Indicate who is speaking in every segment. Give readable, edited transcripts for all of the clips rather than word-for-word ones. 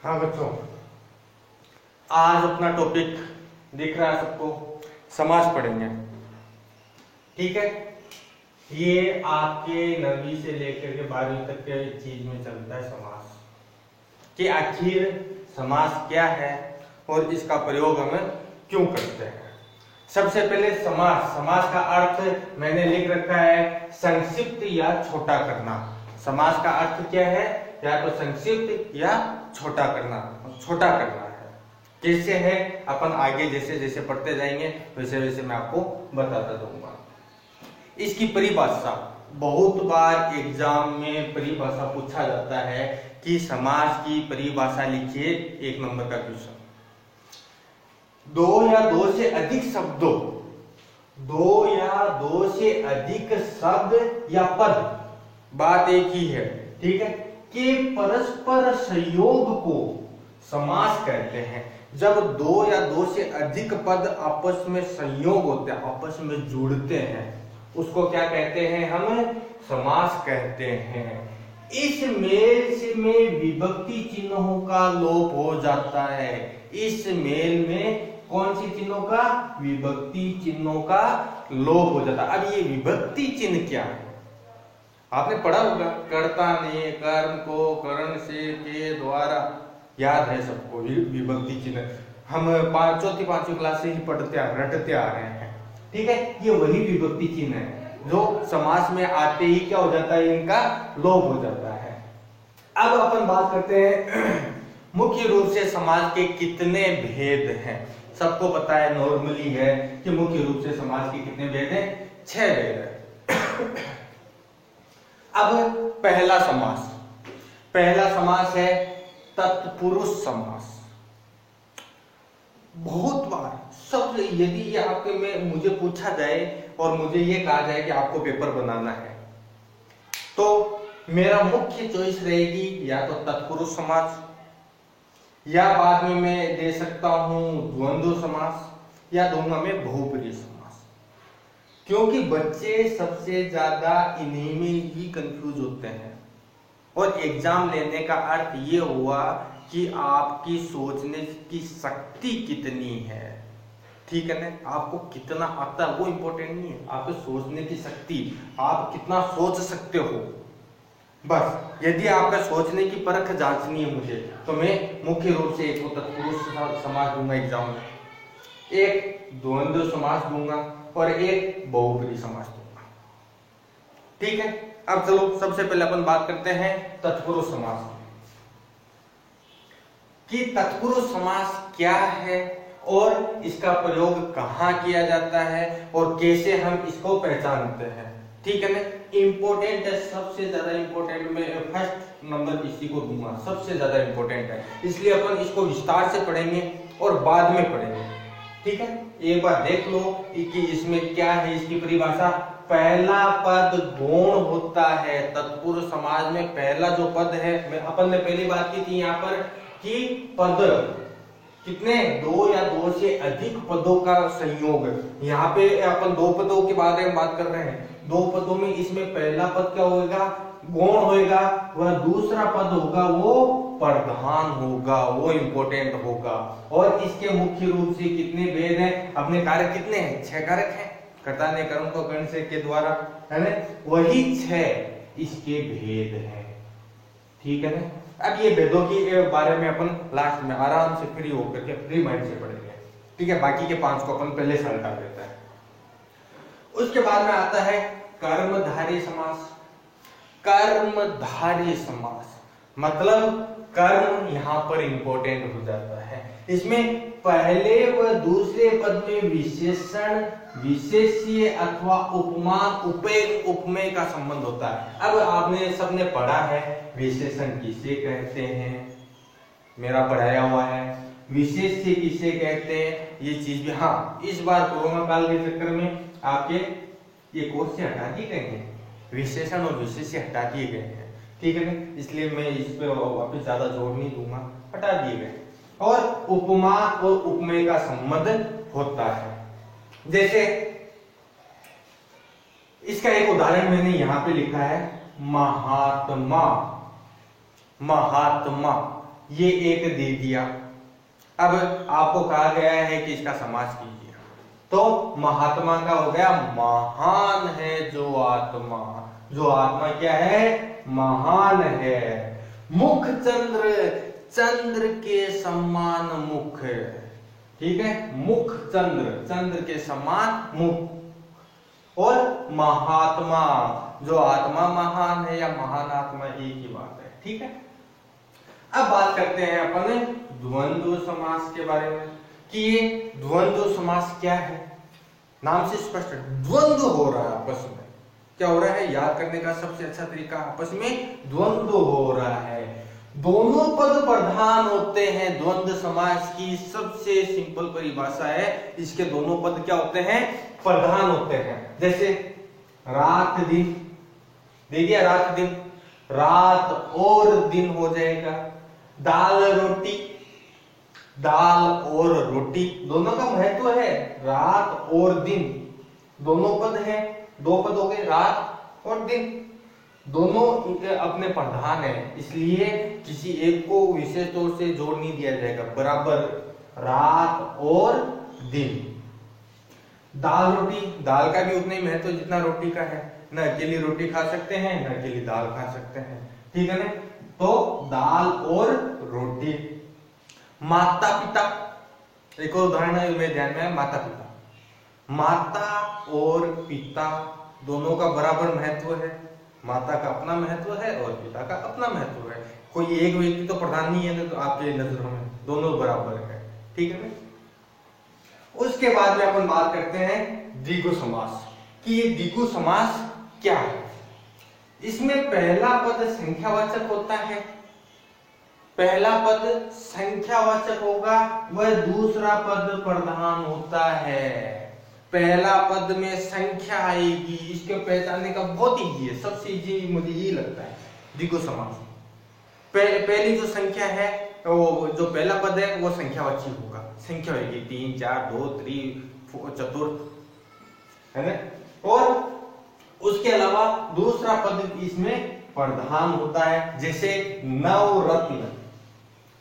Speaker 1: हाँ बच्चों, आज अपना टॉपिक दिख रहा है सबको, समास पढ़ेंगे। ठीक है, ये आपके 9वीं से लेकर के 12वीं तक के चीज में चलता है समास, कि आखिर समास क्या है और इसका प्रयोग हम क्यों करते हैं। सबसे पहले समास का अर्थ मैंने लिख रखा है, संक्षिप्त या छोटा करना। समास का अर्थ क्या है? या तो संक्षिप्त या छोटा करना है। कैसे है अपन आगे जैसे जैसे पढ़ते जाएंगे वैसे वैसे मैं आपको बताता जाऊंगा। इसकी परिभाषा बहुत बार एग्जाम में परिभाषा पूछा जाता है कि समास की परिभाषा लिखिए, 1 नंबर का क्वेश्चन। दो या दो से अधिक शब्द या पद, बात एक ही है, ठीक है, कि परस्पर संयोग को समास कहते हैं। जब 2 या 2 से अधिक पद आपस में संयोग होते हैं, आपस में जुड़ते हैं, उसको क्या कहते हैं? हम समास कहते हैं। इस मेल से में विभक्ति चिन्हों का लोप हो जाता है। इस मेल में कौन सी चिन्हों का? विभक्ति चिन्हों का लोप हो जाता है। अब ये विभक्ति चिन्ह क्या है? आपने पढ़ा होगा, कर्ता ने कर्म को करण से के द्वारा, याद है सबको विभक्ति चिन्ह। हम चौथी पांचवी क्लास से ही रटते आ रहे हैं। ठीक है, ये वही विभक्ति चिन्ह है जो समास में आते ही क्या हो जाता है? इनका लोप हो जाता है। अब अपन बात करते हैं मुख्य रूप से समास के कितने भेद हैं। सबको पता है, नॉर्मली है कि मुख्य रूप से समास के कितने भेद हैं? 6 भेद है। अब पहला समास है तत्पुरुष समास। बहुत बार सब, यदि ये आपके में मुझे पूछा जाए और मुझे ये कहा जाए कि आपको पेपर बनाना है, तो मेरा मुख्य चॉइस रहेगी या तो तत्पुरुष समास, या बाद में मैं दे सकता हूं द्वंद्व समास, या दूंगा मैं बहुब्रीहि समास। क्योंकि बच्चे सबसे ज्यादा इन्हीं में ही कंफ्यूज होते हैं। और एग्जाम लेने का अर्थ ये हुआ कि आपकी सोचने की शक्ति कितनी है। ठीक है ना, आपको कितना आता है वो इंपॉर्टेंट नहीं है, आपके सोचने की शक्ति, आप कितना सोच सकते हो। बस यदि आपका सोचने की परख जांचनी है मुझे, तो मैं मुख्य रूप से एक तत्पुरुष समास दूंगा एग्जाम में, एक द्वंद्व समास दूंगा और एक बहुब्रीहि समास दूंगा। ठीक है, अब चलो सबसे पहले अपन बात करते हैं तत्पुरुष समास कि तत्पुरुष समास क्या है और इसका प्रयोग कहाँ किया जाता है और कैसे हम इसको पहचानते हैं। ठीक है ना, इंपॉर्टेंट है, सबसे ज्यादा इंपॉर्टेंट, मैं फर्स्ट नंबर इसी को दूंगा, सबसे ज्यादा इंपॉर्टेंट है, इसलिए अपन इसको विस्तार से पढ़ेंगे और बाद में पढ़ेंगे। ठीक है, एक बार देख लो कि इसमें क्या है, इसकी परिभाषा। पहला पद गौण होता है। तत्पुरुष समाज में पहला जो पद है, अपन ने पहली बात की थी यहाँ पर कि पद कितने? 2 या 2 से अधिक पदों का संयोग। यहाँ पे अपन 2 पदों के बारे में बात कर रहे हैं। 2 पदों में इसमें पहला पद क्या होगा? गौण होगा, वह दूसरा पद होगा वो प्रधान होगा, वो इंपॉर्टेंट होगा। और इसके मुख्य रूप से कितने भेद हैं? अपने कारक कितने हैं? 6 कारक हैं। कर्ता ने कर्म को करण से के द्वारा, है ना, वही 6 इसके भेद हैं। ठीक है ना। अब ये भेदों के बारे में अपन लास्ट में आराम से फ्री होकर के फ्री माइंड से पढ़ेंगे। ठीक है, बाकी के 5 को अपन पहले से हटा देते हैं। उसके बाद में आता है कर्मधारय समास। कर्मधारय समास मतलब कर्म यहाँ पर इंपॉर्टेंट हो जाता है। इसमें पहले व दूसरे पद में विशेषण, विशेष्य अथवा उपमान, उपेय, उपमेय का संबंध होता है। अब आपने सबने पढ़ा है विशेषण किसे कहते हैं, मेरा पढ़ाया हुआ है। विशेष्य किसे कहते हैं, ये चीज भी, हाँ, इस बार कोरोना काल के चक्कर में आपके ये कोर्स से हटा दिए गए हैं, विशेषण और विशेष्य हटा दिए गए हैं। ठीक है ना, इसलिए मैं इस पे वापस ज्यादा जोर नहीं दूंगा, हटा दिए गए। और उपमा और उपमेय का संबंध होता है। जैसे इसका एक उदाहरण मैंने यहां पे लिखा है, महात्मा। महात्मा ये एक दे दिया। अब आपको कहा गया है कि इसका समास कीजिए, तो महात्मा का हो गया महान है जो आत्मा। जो आत्मा क्या है? महान है। मुख चंद्र, चंद्र के समान मुख है। ठीक है, मुख चंद्र, चंद्र के समान मुख। और महात्मा, जो आत्मा महान है या महान आत्मा, एक ही बात है। ठीक है, अब बात करते हैं अपन द्वंद्व समास के बारे में कि ये द्वंद्व समास क्या है। नाम से स्पष्ट है, द्वंद्व हो रहा है आपस में। क्या हो रहा है? याद करने का सबसे अच्छा तरीका, आपस में द्वंद्व हो रहा है। दोनों पद प्रधान होते हैं। द्वंद्व समास की सबसे सिंपल परिभाषा है, इसके दोनों पद क्या होते हैं? प्रधान होते हैं। जैसे रात दिन, देखिए रात दिन, रात और दिन हो जाएगा। दाल रोटी, दाल और रोटी, दोनों का महत्व है। रात और दिन दोनों पद है, दो पद हो गए, रात और दिन, दोनों इनके अपने प्रधान है, इसलिए किसी एक को विशेष तौर से जोड़ नहीं दिया जाएगा, बराबर रात और दिन। दाल रोटी, दाल का भी उतना ही महत्व जितना रोटी का है। न अकेली रोटी खा सकते हैं, न अकेली दाल खा सकते हैं। ठीक है ना? तो दाल और रोटी। माता पिता, एक और उदाहरण है मेरे ध्यान में है, माता पिता। माता और पिता दोनों का बराबर महत्व है। माता का अपना महत्व है और पिता का अपना महत्व है। कोई एक व्यक्ति तो प्रधान नहीं है ना, तो आपके नजरों में दोनों बराबर है। ठीक है ना? उसके बाद में अपन बात करते हैं द्विगु समास कि ये द्विगु समास क्या है। इसमें पहला पद संख्यावाचक होता है, पहला पद संख्यावाचक होगा, वह दूसरा पद प्रधान होता है। पहला पद में संख्या आएगी, इसके पहचानने का बहुत इजी है, सबसे इजी मुझे यही लगता है द्विगु समास। पहली जो संख्या है, वो जो पहला पद है वो संख्यावाची होगा, संख्या होगी 3 4 2 3 चतुर्थ, है ना? और उसके अलावा दूसरा पद इसमें प्रधान होता है। जैसे नवरत्न,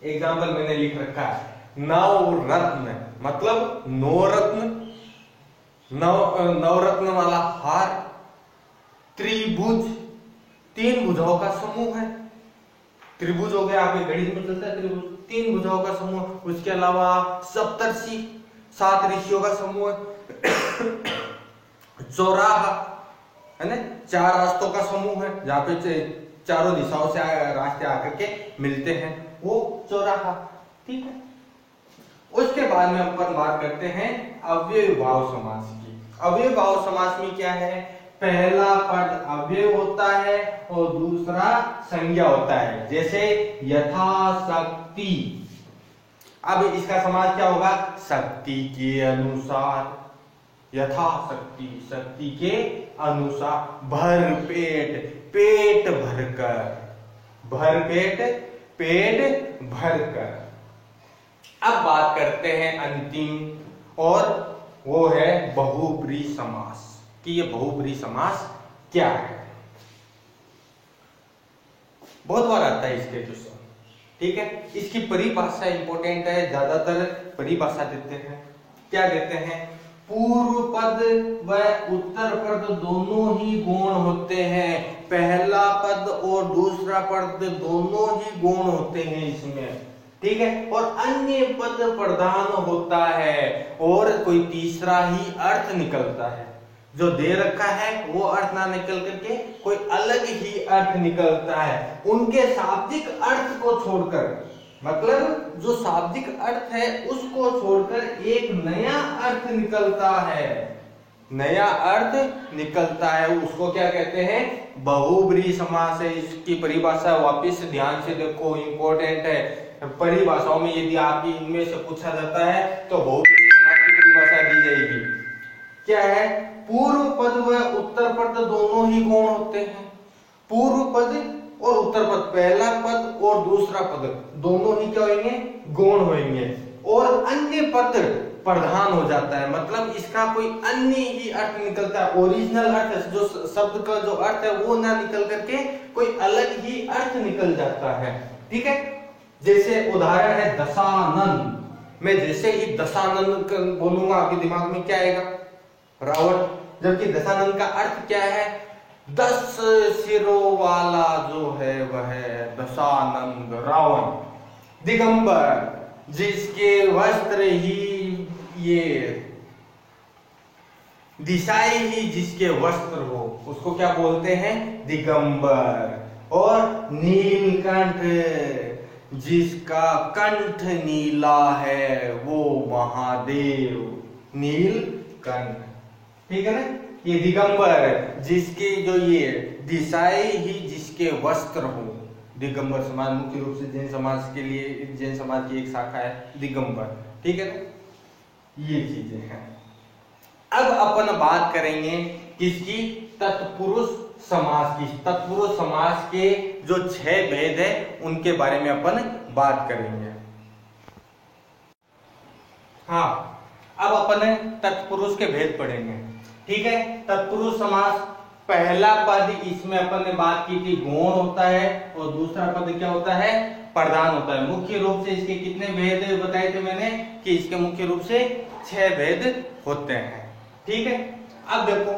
Speaker 1: एग्जाम्पल मैंने लिख रखा है, नवरत्न मतलब 9 रत्न, नवरत्न वाला हार। त्रिभुज, 3 भुजाओं का समूह है। त्रिभुज हो गया, आपके गणित में चलता है त्रिभुज, 3 भुजाओं का समूह। उसके अलावा सप्तर्षि, 7 ऋषियों का समूह है। चौराहा, है ना, 4 रास्तों का समूह है, जहाँ पे चारों दिशाओं से रास्ते आकर के मिलते हैं, वो चौराहा। ठीक है, उसके बाद में अपन बात करते हैं अव्यय भाव समास की। अव्यय भाव समास में क्या है? पहला पद अव्यय होता है और दूसरा संज्ञा होता है। जैसे यथाशक्ति, अब इसका समास क्या होगा? शक्ति के अनुसार, यथाशक्ति, शक्ति के अनुसार। भर पेट, पेट भरकर, भर पेट, पेट भरकर। अब बात करते हैं अंतिम, और वो है बहुब्रीहि समास कि ये बहुब्रीहि समास क्या है। बहुत बार आता है इसके क्वेश्चन। ठीक है, इसकी परिभाषा इंपॉर्टेंट है, ज्यादातर परिभाषा देते हैं। क्या देते हैं? पूर्व पद व उत्तर पद दोनों ही गौण होते हैं। पहला पद और दूसरा पद दोनों ही गौण होते हैं इसमें। ठीक है, और अन्य पद प्रधान होता है और कोई तीसरा ही अर्थ निकलता है। जो दे रखा है वो अर्थ ना निकल करके कोई अलग ही अर्थ निकलता है। उनके शाब्दिक अर्थ को छोड़कर, मतलब जो शाब्दिक अर्थ है उसको छोड़कर एक नया अर्थ निकलता है, नया अर्थ निकलता है, उसको क्या कहते हैं? बहुब्रीहि समास है। इसकी परिभाषा वापस ध्यान से देखो, इंपॉर्टेंट है। परिभाषाओं में यदि आपकी इनमें से पूछा जाता है तो बहुब्रीहि समास की परिभाषा दी जाएगी। क्या है? पूर्व पद व उत्तर पद दोनों ही गौण होते हैं। पूर्व पद और उत्तर पद, पहला पद और दूसरा पद दोनों ही क्या होंगे? गौण होंगे। और अन्य पद प्रधान हो जाता है, मतलब इसका कोई अन्य ही अर्थ निकलता है। ओरिजिनल अर्थ, जो शब्द का जो अर्थ है वो ना निकल करके कोई अलग ही अर्थ निकल जाता है। ठीक है, जैसे उदाहरण है दशानन। मैं जैसे ही दशानन बोलूंगा आपके दिमाग में क्या आएगा? रावण। जबकि दशानन का अर्थ क्या है? 10 सिरों वाला जो है वह दशानन रावण। दिगंबर, जिसके वस्त्र ही ये दिशाएं ही जिसके वस्त्र हो उसको क्या बोलते हैं? दिगंबर। और नीलकंठ, जिसका कंठ नीला है वो महादेव, नीलकंठ। ठीक है ना? ये दिगंबर, जिसकी जो ये दिशाएं ही जिसके वस्त्र हो। दिगंबर समाज मुख्य रूप से जैन समाज के लिए, जैन समाज की एक शाखा है दिगंबर। ठीक है ना? ये चीजें हैं। अब अपन बात करेंगे किसकी? तत्पुरुष समास की। तत्पुरुष समास के जो 6 भेद है उनके बारे में अपन बात करेंगे। हाँ, अब अपन तत्पुरुष के भेद पढ़ेंगे। ठीक है? तत्पुरुष समास, पहला पद इसमें अपन ने बात की थी गौण होता है और दूसरा पद क्या होता है? प्रधान होता है। मुख्य रूप से इसके कितने भेद बताए थे मैंने? कि इसके मुख्य रूप से 6 भेद होते हैं। ठीक है? अब देखो,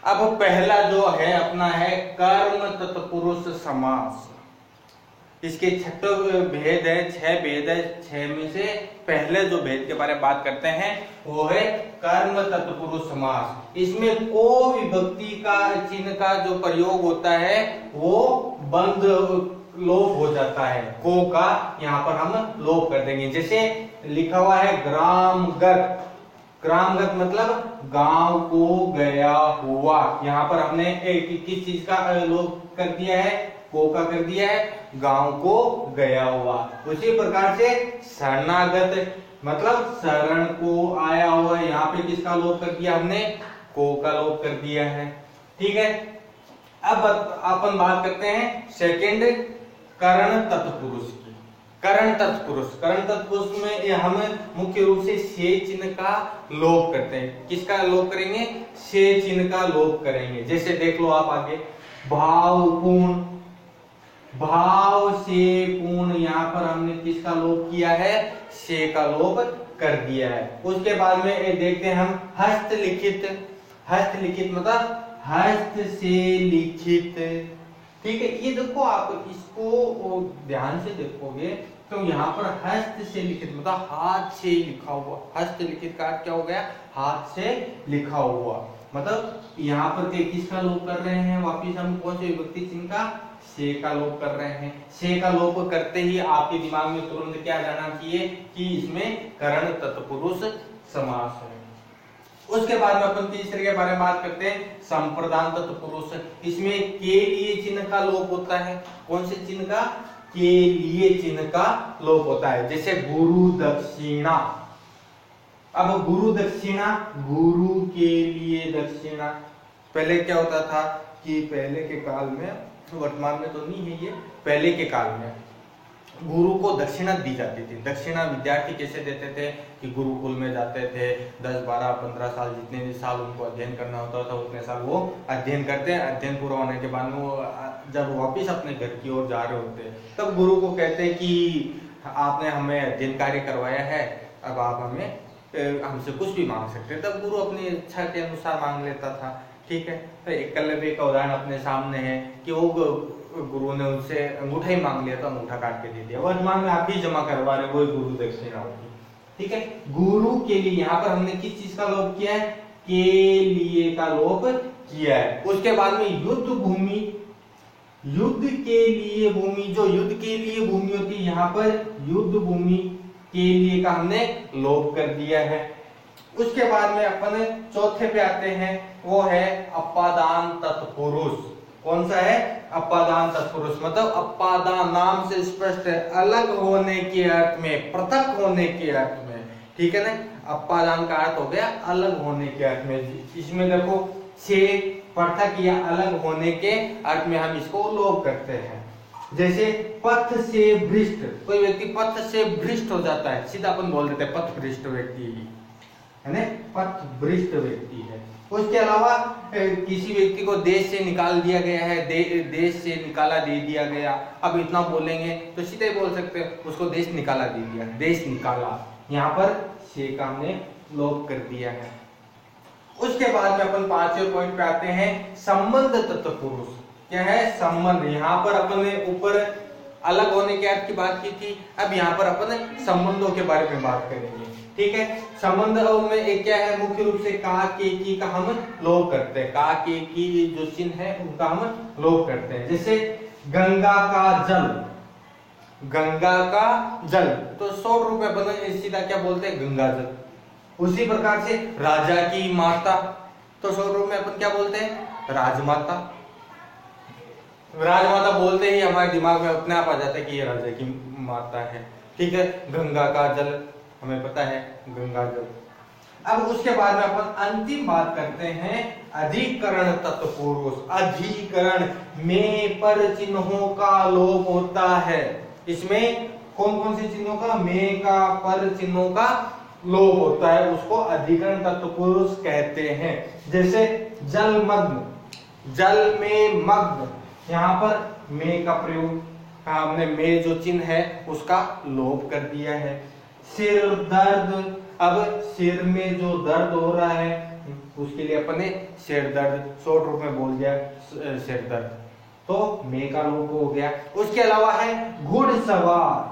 Speaker 1: अब पहला जो है अपना है कर्म तत्पुरुष समास। इसके 6 भेद है, 6 भेद है। 6 में से पहले जो भेद के बारे में बात करते हैं वो है कर्म तत्पुरुष समास। इसमें को विभक्ति का चिन्ह का जो प्रयोग होता है वो बंद लोप हो जाता है। को का यहाँ पर हम लोप कर देंगे। जैसे लिखा हुआ है ग्रामगत। ग्रामगत मतलब गांव को गया हुआ। यहाँ पर हमने किस चीज का लोप कर दिया है? को का कर दिया है, गांव को गया हुआ। उसी प्रकार से शरणागत मतलब शरण को आया हुआ। यहाँ पे किसका लोप कर दिया हमने? को का लोप कर दिया है। ठीक है? अब अपन बात करते हैं सेकंड करण तत्पुरुष की। करण तत्पुरुष, करण तत्पुरुष में हम मुख्य रूप से से चिन्ह का लोप करते हैं। किसका लोप करेंगे? से चिन्ह का लोप करेंगे। जैसे देख लो आप आगे, भावपूर्ण, भाव से पूर्ण, यहाँ पर हमने किसका लोप किया है? से का लोप कर दिया है। उसके बाद में देखते हैं हम हस्तलिखित। हस्तलिखित मतलब हस्त से लिखित। ठीक है? ये देखो, आप इसको ध्यान से देखोगे तो यहाँ पर हस्त से लिखित मतलब हाथ से लिखा हुआ। हस्त लिखित का क्या हो गया? हाथ से लिखा हुआ। मतलब यहाँ पर किसका लोप कर रहे हैं? वापिस हम कौन से विभक्ति चिन्ह का? से का लोप कर रहे हैं। से का लोप करते ही आपके दिमाग में तुरंत क्या जाना चाहिए कि इसमें करण तत्पुरुष समास है। उसके बाद में अपन तीसरे के बारे में बात करते हैं संप्रदान तत्पुरुष। इसमें के लिए चिन्ह का लोप होता है। कौन से चिन्ह का? के लिए चिन्ह का लोप होता है। जैसे गुरु दक्षिणा। अब गुरु दक्षिणा, गुरु के लिए दक्षिणा। पहले क्या होता था कि पहले के काल में, वर्तमान में तो नहीं है ये, पहले के काल में गुरु को दक्षिणा दी जाती थी। दक्षिणा विद्यार्थी कैसे देते थे कि गुरुकुल में जाते थे, 10, 12, 15 साल जितने भी साल उनको अध्ययन करना होता था उतने साल वो अध्ययन करते हैं। अध्ययन पूरा होने के बाद में वो जब वापिस अपने घर की ओर जा रहे होते तब गुरु को कहते कि आपने हमें अध्ययन कार्य करवाया है, अब आप हमें हमसे कुछ भी मांग सकते हैं। तब गुरु अपनी इच्छा के अनुसार मांग लेता था। ठीक है? तो एकलव्य का उदाहरण अपने सामने है कि वो गुरु ने उनसे अंगूठा ही मांग लिया तो अंगूठा काट के दे दिया। वर्तमान में आप ही जमा करवा रहे, वही गुरु दक्षिणा होगी। ठीक है? गुरु के लिए यहाँ पर हमने किस चीज का लोप किया है? के लिए का लोप किया है। उसके बाद में युद्ध भूमि, युद्ध के लिए भूमि, जो युद्ध के लिए भूमि होती है यहाँ पर युद्ध भूमि के लिए का हमने लोप कर दिया है। उसके बाद में अपन चौथे पे आते हैं, वो है अपादान तत्पुरुष। कौन सा है? अपादान तत्पुरुष मतलब अपादान नाम से स्पष्ट है, अलग होने के अर्थ में, पृथक होने के अर्थ में। ठीक है ना? अपादान का अर्थ हो गया अलग होने के अर्थ में। इसमें देखो से पृथक या अलग होने के अर्थ में हम इसको लोप करते हैं। जैसे पथ से भ्रष्ट, कोई व्यक्ति पथ से भ्रष्ट हो जाता है, सीधा अपन बोल देते हैं पथ भ्रष्ट व्यक्ति। है ना, पथभ्रष्ट व्यक्ति है। उसके अलावा किसी व्यक्ति को देश से निकाल दिया गया है, देश से निकाला दे दिया गया। अब इतना बोलेंगे तो सीधे बोल सकते हैं उसको देश निकाला दे दिया, देश निकाला, यहाँ पर से का हमने लोप कर दिया है। उसके बाद में अपन पांचवें पॉइंट पे आते हैं, संबंध तत्पुरुष। क्या है? संबंध। यहाँ पर अपन ने ऊपर अलग होने के अर्थ की बात की थी, अब यहाँ पर अपन संबंधों के बारे में बात करेंगे। ठीक है, संबंधों में एक क्या है, मुख्य रूप से का, के, की का हम लोप करते हैं। का, के, की जो चिन्ह है उनका हम लोप करते हैं। जैसे गंगा का जल, गंगा का जल, तो शॉर्ट रूप में अपन सीधा क्या बोलते हैं, गंगा जल। उसी प्रकार से राजा की माता, तो शॉर्ट रूप में अपन क्या बोलते हैं, राजमाता। राजमाता बोलते ही हमारे दिमाग में अपने आप आ जाता है कि ये राजा की माता है। ठीक है, गंगा का जल हमें पता है, गंगा जल। अब उसके बाद में अपन अंतिम बात करते हैं, अधिकरण तत्पुरुष। अधिकरण में पर चिन्हों का लोप होता है। इसमें कौन कौन से चिन्हों का, में का, पर चिन्हों का लोप होता है, उसको अधिकरण तत्पुरुष कहते हैं। जैसे जलमग्न, जल में मग्न, यहाँ पर में का प्रयोग, हमने में जो चिन्ह है उसका लोप कर दिया है। सिर दर्द, अब सिर में जो दर्द हो रहा है उसके लिए अपने सिर दर्द, शॉर्ट रूप में बोल दिया सिर दर्द, तो में का लोप हो गया। उसके अलावा है घुड़सवार,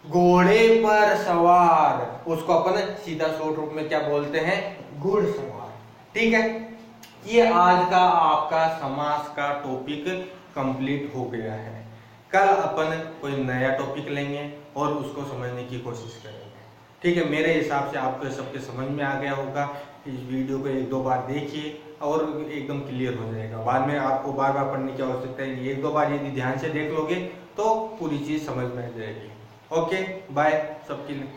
Speaker 1: घोड़े पर सवार, उसको अपन सीधा शॉर्ट रूप में क्या बोलते हैं, घुड़सवार। ठीक है, ये आज का आपका समास का टॉपिक कंप्लीट हो गया है। कल अपन कोई नया टॉपिक लेंगे और उसको समझने की कोशिश करेंगे। ठीक है, मेरे हिसाब से आपको सबके समझ में आ गया होगा। इस वीडियो को एक दो बार देखिए और एकदम क्लियर हो जाएगा। बाद में आपको बार बार पढ़ने की आवश्यकता है, एक दो बार यदि ध्यान से देख लोगे तो पूरी चीज समझ में आ जाएगी। ओके, बाय सबके लिए।